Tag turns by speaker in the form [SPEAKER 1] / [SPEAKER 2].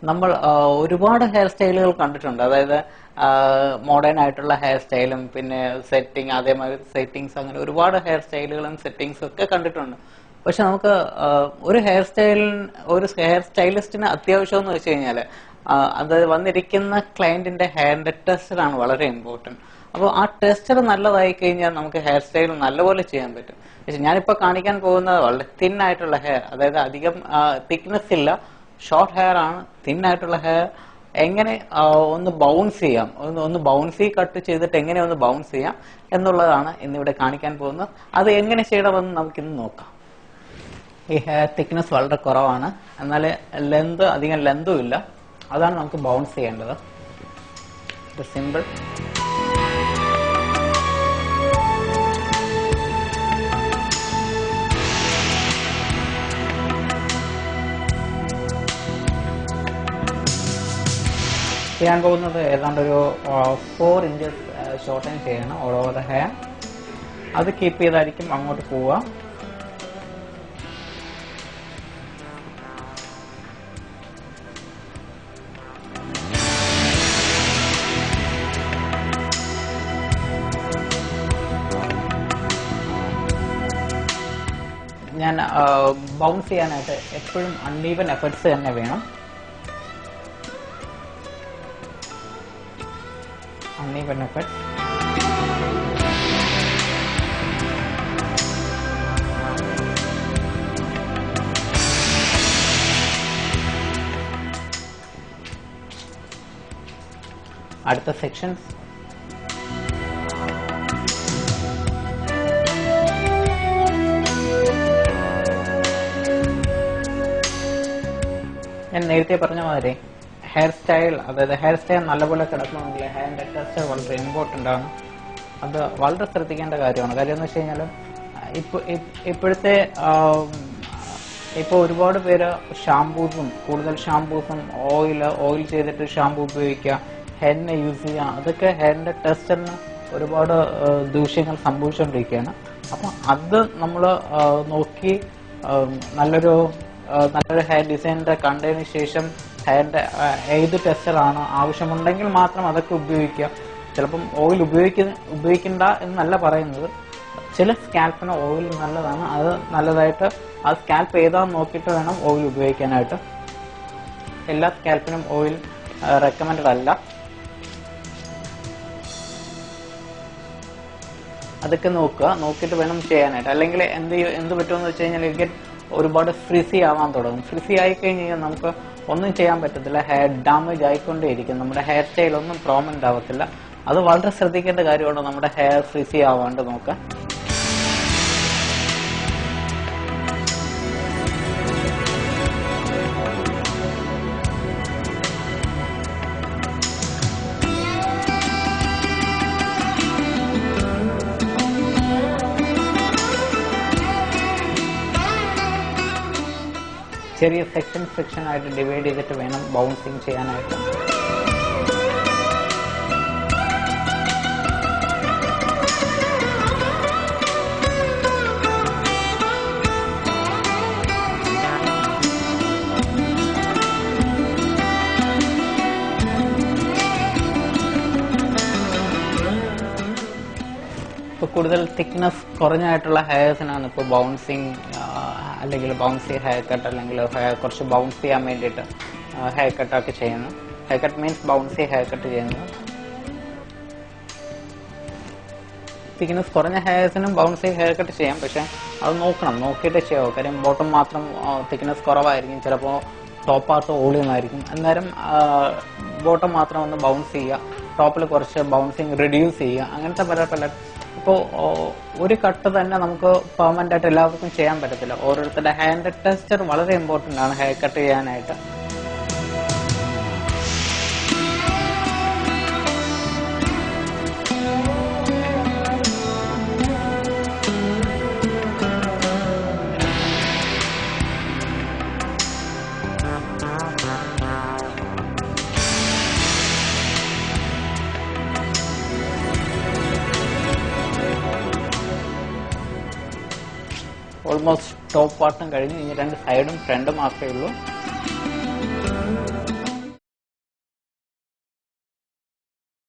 [SPEAKER 1] നമ്മൾ ഒരുപാട് ഹെയർ സ്റ്റൈലുകൾ കണ്ടിട്ടുണ്ട്. അതായത് മോഡേൺ ആയിട്ടുള്ള ഹെയർ സ്റ്റൈലും പിന്നെ സെറ്റിംഗ്, അതേമാതിരി സെറ്റിങ്സ്, അങ്ങനെ ഒരുപാട് ഹെയർ സ്റ്റൈലുകളും സെറ്റിങ്സും ഒക്കെ കണ്ടിട്ടുണ്ട്. പക്ഷെ നമുക്ക് ഒരു ഹെയർ സ്റ്റൈലിസ്റ്റിന് അത്യാവശ്യം എന്ന് വെച്ച് കഴിഞ്ഞാൽ അത് വന്നിരിക്കുന്ന ക്ലയന്റിന്റെ ഹെയറിന്റെ ടെസ്റ്ററാണ് വളരെ ഇമ്പോർട്ടന്റ്. അപ്പോൾ ആ ടെസ്റ്റർ നല്ലതായി കഴിഞ്ഞാൽ നമുക്ക് ഹെയർ സ്റ്റൈൽ നല്ലപോലെ ചെയ്യാൻ പറ്റും. പക്ഷെ ഞാനിപ്പോ കാണിക്കാൻ പോകുന്നത് വളരെ തിൻ ആയിട്ടുള്ള ഹെയർ, അതായത് അധികം തിക്നെസ് ഇല്ല, ഷോർട്ട് ഹെയർ ആണ്, തിൻ ആയിട്ടുള്ള ഹെയർ എങ്ങനെ ഒന്ന് ബൗൺസ് ചെയ്യാം, ഒന്ന് ബൗൺസി കട്ട് ചെയ്തിട്ട് എങ്ങനെ ഒന്ന് ബൗൺസ് ചെയ്യാം എന്നുള്ളതാണ് ഇന്നിവിടെ കാണിക്കാൻ പോകുന്നത്. അത് എങ്ങനെ ചെയ്യണമെന്ന് നമുക്കിന്ന് നോക്കാം. ഈ ഹെയർ തിക്നെസ് വളരെ കുറവാണ്, എന്നാൽ അധികം ലെന്തും ഇല്ല. അതാണ് നമുക്ക് ബൗൺസ് ചെയ്യേണ്ടത്. സിമ്പിൾ. ചെയ്യാൻ പോകുന്നത് ഏതാണ്ട് ഒരു 4 ഇഞ്ചസ് ഷോർട്ടൻ ചെയ്യണം ഓൾ ഓവർ ദ ഹെയർ. അത് കീപ്പ് ചെയ്തായിരിക്കും അങ്ങോട്ട് പോവുക. ഞാൻ ബൗൺസ് ചെയ്യാനായിട്ട് എപ്പോഴും അൺഈവൻ എഫർട്സ് തന്നെ വേണം. uneven effect. അടുത്ത സെക്ഷൻസ് ഞാൻ നേരത്തെ പറഞ്ഞ മാതിരി ഹെയർ സ്റ്റൈൽ, അതായത് ഹെയർ സ്റ്റൈൽ നല്ലപോലെ കിടക്കണമെങ്കിൽ ഹെയറിന്റെ ടെക്സ്ചർ വളരെ ഇമ്പോർട്ടൻ്റ് ആണ്. അത് വളരെ ശ്രദ്ധിക്കേണ്ട കാര്യമാണ്. കാര്യം എന്ന് വെച്ച് കഴിഞ്ഞാൽ ഇപ്പോൾ ഒരുപാട് പേര് കൂടുതൽ ഷാംപൂസും ഓയിൽ ചെയ്തിട്ട് ഷാംപൂ ഉപയോഗിക്കുക, ഹെയറിനെ യൂസ് ചെയ്യുക, അതൊക്കെ ഹെയറിന്റെ ടെക്സ്ചറിന് ഒരുപാട് ദൂഷ്യങ്ങൾ സംഭവിച്ചുകൊണ്ടിരിക്കുകയാണ്. അപ്പം അത് നമ്മൾ നോക്കി നല്ലൊരു ഹെയർ ഡിസൈനിന്റെ കണ്ടതിന് ശേഷം ഹെയറിന്റെ ഏത് ടെക്സ്ചറാണ് ആവശ്യമുണ്ടെങ്കിൽ മാത്രം അതൊക്കെ ഉപയോഗിക്കുക. ചിലപ്പം ഓയിൽ ഉപയോഗിക്കണ്ട എന്നല്ല പറയുന്നത്. ചില സ്കാൽപ്പിന് ഓയിൽ നല്ലതാണ്. അത് നല്ലതായിട്ട് ആ സ്കാൽപ്പ് ഏതാന്ന് നോക്കിയിട്ട് വേണം ഓയിൽ ഉപയോഗിക്കാനായിട്ട്. എല്ലാ സ്കാൽപ്പിനും ഓയിൽ റെക്കമെൻഡഡ് അല്ല. അതൊക്കെ നോക്കിയിട്ട് വേണം ചെയ്യാനായിട്ട്. അല്ലെങ്കിൽ എന്ത് പറ്റുമെന്ന് വെച്ച് കഴിഞ്ഞാൽ ഒരുപാട് ഫ്രിസി ആവാൻ തുടങ്ങും. ഫ്രിസി ആയി കഴിഞ്ഞാൽ നമുക്ക് ഒന്നും ചെയ്യാൻ പറ്റത്തില്ല. ഹെയർ ഡാമേജ് ആയിക്കൊണ്ടേയിരിക്കും. നമ്മുടെ ഹെയർ സ്റ്റൈൽ ഒന്നും പ്രോമന്റ് ആവത്തില്ല. അത് വളരെ ശ്രദ്ധിക്കേണ്ട കാര്യമാണ്, നമ്മുടെ ഹെയർ ഫ്രിസി ആവാണ്ട് നോക്കാൻ. ചെറിയ സെക്ഷൻ ആയിട്ട് ഡിവൈഡ് ചെയ്തിട്ട് വേണം ബൗൺസിങ് ചെയ്യാനായിട്ട്. ഇപ്പോൾ കൂടുതൽ തിക്നെസ് കുറഞ്ഞായിട്ടുള്ള ഹെയർസിനാണ് ഇപ്പോൾ ബൗൺസിങ് അല്ലെങ്കിൽ ബൗൺസി ഹെയർ കട്ട്, അല്ലെങ്കിൽ കുറച്ച് ബൗൺസ് ചെയ്യാൻ വേണ്ടിയിട്ട് ഹെയർ കട്ടൊക്കെ ചെയ്യുന്നത്. Hair cut means bouncy hair cut ചെയ്യുന്നത്. തിക്നെസ് കുറഞ്ഞ ഹെയർസിനും ബൗൺസി ഹെയർ കട്ട് ചെയ്യാം. പക്ഷെ അത് നോക്കിയിട്ട് ചെയ്യാം. കാര്യം ബോട്ടം മാത്രം തിക്നെസ് കുറവായിരിക്കും, ചിലപ്പോൾ ടോപ്പ് പാർട്ട് ഓളിയുമായിരിക്കും. അന്നേരം ബോട്ടം മാത്രം ഒന്ന് ബൗൺസ് ചെയ്യുക, ടോപ്പിൽ കുറച്ച് ബൗൺസിങ് റിഡ്യൂസ് ചെയ്യുക. അങ്ങനത്തെ പല ഇപ്പോൾ ഒരു കട്ട് തന്നെ നമുക്ക് പെർമനന്റ് ആയിട്ട് എല്ലാവർക്കും ചെയ്യാൻ പറ്റത്തില്ല. ഓരോരുത്തരുടെ ഹെയറിന്റെ ടെക്സ്ചർ വളരെ ഇമ്പോർട്ടന്റ് ആണ് ഹെയർ കട്ട് ചെയ്യാനായിട്ട്. almost ടോപ്പ് പാർട്ടും കഴിഞ്ഞ് ഇനി രണ്ട് സൈഡും ഫ്രണ്ടും മാത്രമേ ഉള്ളൂ.